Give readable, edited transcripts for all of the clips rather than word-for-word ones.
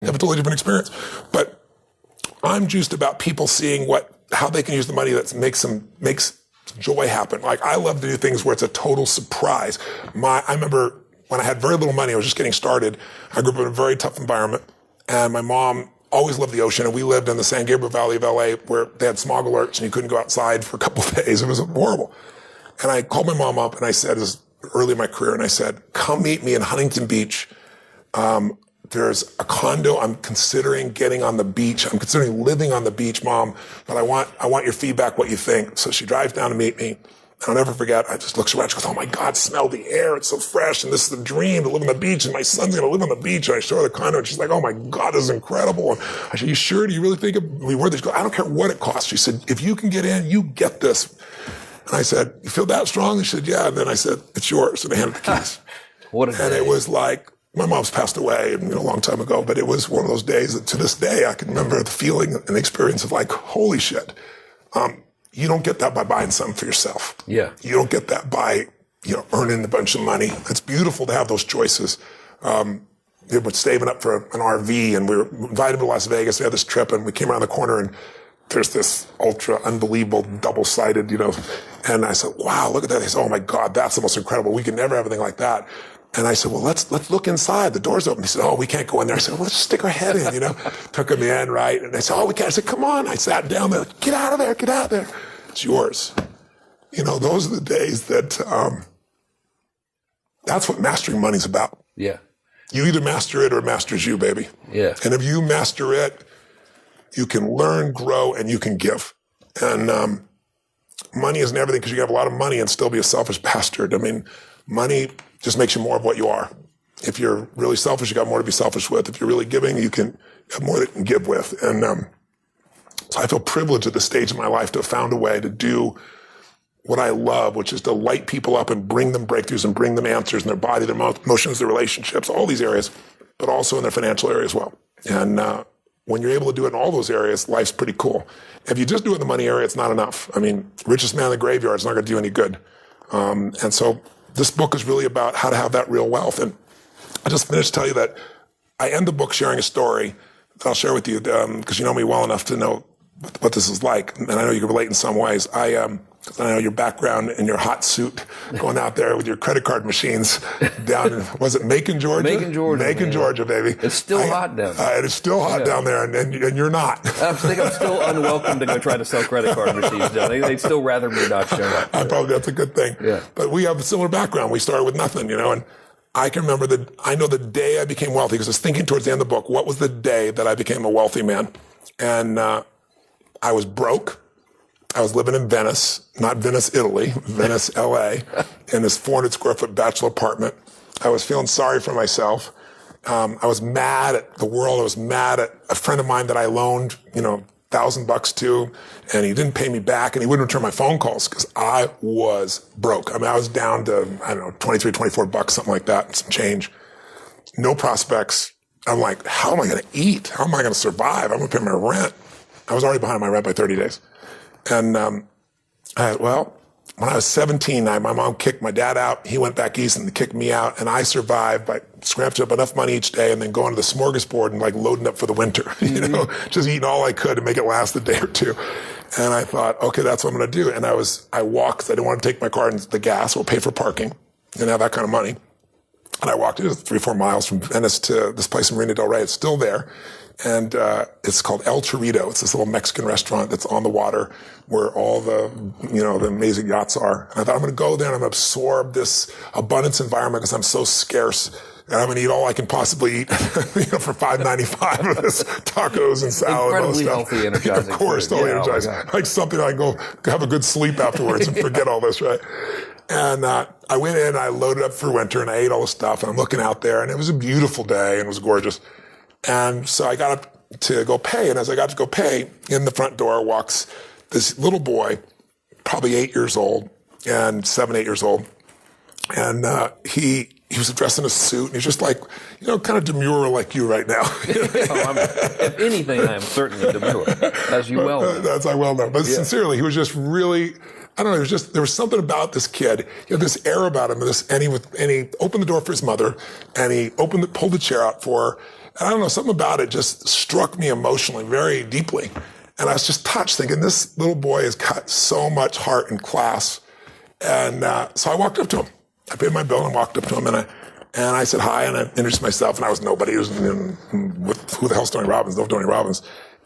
have a totally different experience. But I'm juiced about people seeing how they can use the money that makes joy happen. Like, I love to do things where it's a total surprise. I remember when I had very little money, I was just getting started. I grew up in a very tough environment, and my mom always loved the ocean, and we lived in the San Gabriel Valley of LA where they had smog alerts and you couldn't go outside for a couple of days. It was horrible. And I called my mom up and I said, this was early in my career, and I said, come meet me in Huntington Beach. There's a condo I'm considering getting on the beach. I'm considering living on the beach, Mom, but I want your feedback, what you think. So she drives down to meet me. I'll never forget, I just looked around, she goes, oh my God, smell the air, it's so fresh, and this is the dream, to live on the beach, and my son's gonna live on the beach, and I show her the condo, and she's like, oh my God, this is incredible. And I said, you sure, do you really think we worth it? She goes, I don't care what it costs. She said, if you can get in, you get this. And I said, you feel that strong? She said, yeah. And then I said, it's yours, and I handed the keys. What a day. And it was like, my mom's passed away a long time ago, but it was one of those days that to this day, I can remember the feeling and the experience of like, holy shit. You don't get that by buying something for yourself. Yeah. You don't get that by, earning a bunch of money. It's beautiful to have those choices. We were saving up for an RV, and we were invited to Las Vegas. We had this trip, and we came around the corner, and there's this ultra unbelievable double-sided, and I said, wow, look at that. They said, oh my God, that's the most incredible. We can never have anything like that. And I said, well, let's look inside. The door's open. He said, oh, we can't go in there. I said, well, let's stick our head in, Took him in, right? And they said, oh, we can't. I said, come on. I sat down there. Get out of there. Get out of there. It's yours. Those are the days that, that's what mastering money's about. Yeah. You either master it or it masters you, baby. Yeah. And if you master it, you can learn, grow, and you can give. And, money isn't everything, because you can have a lot of money and still be a selfish bastard. I mean, money just makes you more of what you are. If you're really selfish, you got more to be selfish with. If you're really giving, you can have more that you can give with. And so I feel privileged at this stage of my life to have found a way to do what I love, which is to light people up and bring them breakthroughs and bring them answers in their body, their emotions, their relationships, all these areas, but also in their financial area as well. And when you're able to do it in all those areas, life's pretty cool. If you just do it in the money area, it's not enough. I mean, richest man in the graveyard is not going to do any good. And so this book is really about how to have that real wealth. And I just finished to tell you that I end the book sharing a story that I'll share with you, because you know me well enough to know what this is like. And I know you can relate in some ways. Because I know your background in your hot suit, going out there with your credit card machines down in, was it Macon, Georgia? Macon, Georgia. Macon, Georgia, baby. It's still hot down there. It is still hot down there, and you're not. I think I'm still unwelcome to go try to sell credit card machines down there. They'd still rather me not show up. That's a good thing. Yeah. But we have a similar background. We started with nothing, and I can remember I know the day I became wealthy, because I was thinking towards the end of the book, what was the day that I became a wealthy man? And I was broke. I was living in Venice, not Venice, Italy, Venice, LA, in this 400 square foot bachelor apartment. I was feeling sorry for myself. I was mad at the world. I was mad at a friend of mine that I loaned, $1,000 to, and he didn't pay me back, and he wouldn't return my phone calls because I was broke. I mean, I was down to, $23, $24, something like that, and some change. No prospects. I'm like, how am I going to eat? How am I going to survive? I'm going to pay my rent. I was already behind my rent by 30 days. And, when I was 17, my mom kicked my dad out. He went back east and kicked me out. And I survived by scratching up enough money each day and then going to the smorgasbord and loading up for the winter, just eating all I could to make it last a day or two. And I thought, okay, that's what I'm going to do. And I walked, because I didn't want to take my car and the gas or pay for parking. Didn't have that kind of money. And I walked 3-4 miles from Venice to this place in Marina del Rey. It's still there. And it's called El Torito. It's this little Mexican restaurant that's on the water where all the, the amazing yachts are. And I thought, I'm going to go there and I'm going to absorb this abundance environment because I'm so scarce. And I'm going to eat all I can possibly eat, for $5.95 of this tacos and salad. Incredibly healthy, energizing. Of course, totally energizing. Like something I can go have a good sleep afterwards and forget all this, right? And I went in, I loaded up for winter, and I ate all the stuff. And I'm looking out there, and it was a beautiful day, and it was gorgeous. And so I got up to go pay, and as I got to go pay, in the front door walks this little boy, probably 8 years old, and 7, 8 years old. And he was dressed in a suit, and he's just like, kind of demure like you right now. If anything, I am certainly demure, as you well know. That's I well know. But sincerely, he was just really, I don't know, there was something about this kid. He had this air about him, and he opened the door for his mother, and he pulled the chair out for her. And I don't know, something about it just struck me emotionally very deeply. And I was just touched, thinking, this little boy has got so much heart and class. And so I walked up to him. I paid my bill and walked up to him, and I said hi, and I introduced myself, and I was nobody. Who the hell's Tony Robbins? No Tony Robbins.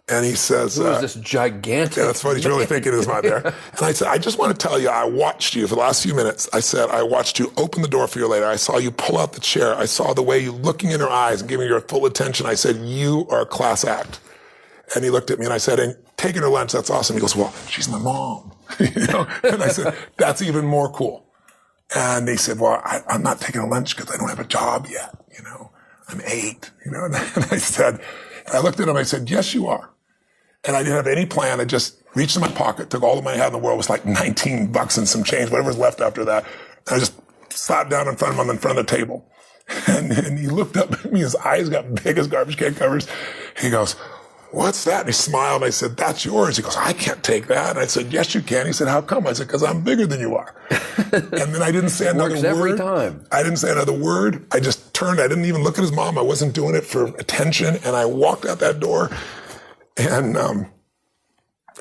And he says, who is this gigantic? Yeah, that's what he's really thinking is not there. And I said, I just want to tell you, I watched you for the last few minutes. I said, I watched you open the door for your lady. I saw you pull out the chair. I saw the way you looking in her eyes and giving her full attention. I said, you are a class act. And he looked at me and I said, and taking her lunch, that's awesome. He goes, well, she's my mom. And I said, that's even more cool. And he said, well, I'm not taking a lunch because I don't have a job yet. I'm 8, and I said, and I looked at him, I said, yes, you are. And I didn't have any plan. I just reached in my pocket, took all the money I had in the world. It was like $19 and some change, whatever was left after that. And I just slapped down in front of him in front of the table. And he looked up at me, his eyes got big as garbage can covers. He goes, what's that? And he smiled, and I said, that's yours. He goes, I can't take that. And I said, yes, you can. He said, how come? I said, because I'm bigger than you are. And then I didn't say another word. Every time. I didn't say another word. I just turned. I didn't even look at his mom. I wasn't doing it for attention. And I walked out that door. And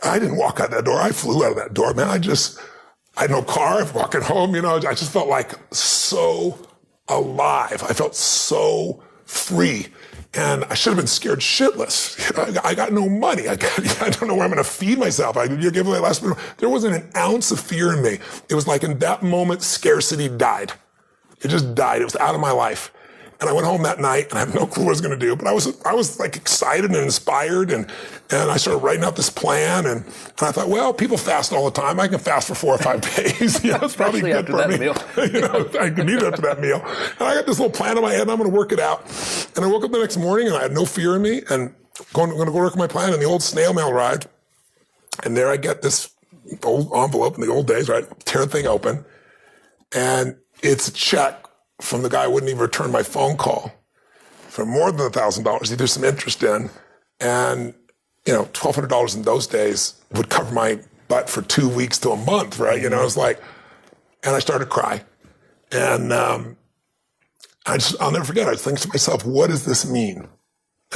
I didn't walk out that door. I flew out of that door, man. I had no car. I was walking home, I just felt like so alive. I felt so free. And I should have been scared shitless. I got no money. I don't know where I'm going to feed myself. You're giving away last minute. There wasn't an ounce of fear in me. It was like in that moment, scarcity died. It just died. It was out of my life. And I went home that night, and I have no clue what I was going to do. But I was like excited and inspired, and I started writing out this plan. And I thought, well, people fast all the time. I can fast for 4 or 5 days. It's probably good for me. Meal. I could need it after that meal. And I got this little plan in my head, and I'm going to work it out. And I woke up the next morning, and I had no fear in me, and I'm going to go work my plan. And the old snail mail arrived, and there I get this old envelope in the old days, right? Tear the thing open, and it's a check from the guy who wouldn't even return my phone call for more than $1,000, he threw some interest in. And, $1,200 in those days would cover my butt for 2 weeks to a month, right? It was like, and I started to cry. And I'll never forget, I was thinking to myself, what does this mean?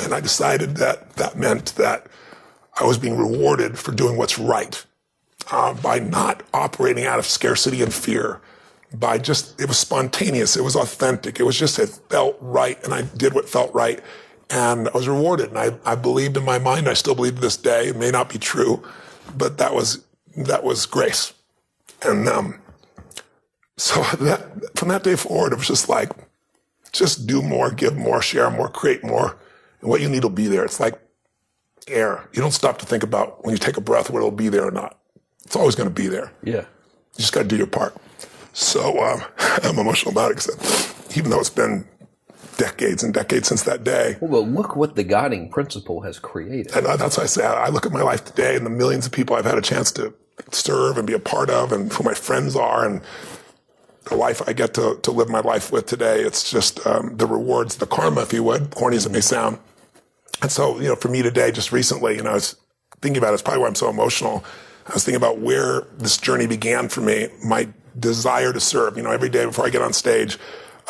And I decided that meant that I was being rewarded for doing what's right, by not operating out of scarcity and fear. It was spontaneous, it was authentic, it felt right, and I did what felt right, and I was rewarded, and I believed in my mind, I still believe to this day, it may not be true, but that was grace. And so from that day forward, it was just like, just do more, give more, share more, create more, and what you need will be there. It's like air. You don't stop to think about when you take a breath whether it'll be there or not. It's always going to be there. Yeah. You just got to do your part. So I'm emotional about it, because even though it's been decades and decades since that day. Well, look what the guiding principle has created. And that's why I say I look at my life today and the millions of people I've had a chance to serve and be a part of, and who my friends are, and the life I get to live my life with today. It's just the rewards, the karma, if you would, corny as it may sound. And so, for me today, just recently, I was thinking about it. It's probably why I'm so emotional. I was thinking about where this journey began for me, my desire to serve. Every day before I get on stage,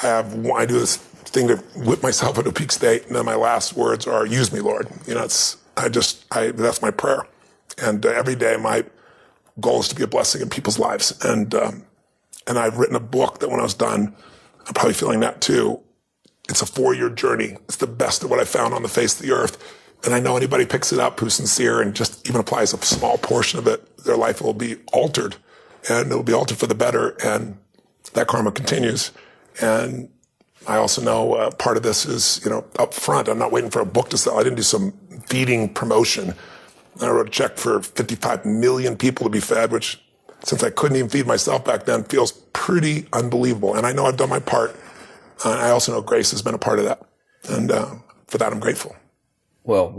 I do this thing to whip myself into a peak state, and then my last words are, use me, Lord. That's my prayer. And every day my goal is to be a blessing in people's lives. And I've written a book that when I was done, I'm probably feeling that too. It's a 4-year journey. It's the best of what I found on the face of the earth. And I know anybody picks it up who's sincere and just even applies a small portion of it, their life will be altered. And it'll be altered for the better, and that karma continues. And I also know part of this is, up front. I'm not waiting for a book to sell. I didn't do some feeding promotion. I wrote a check for 55 million people to be fed, which, since I couldn't even feed myself back then, feels pretty unbelievable. And I know I've done my part. I also know grace has been a part of that. And for that, I'm grateful. Well,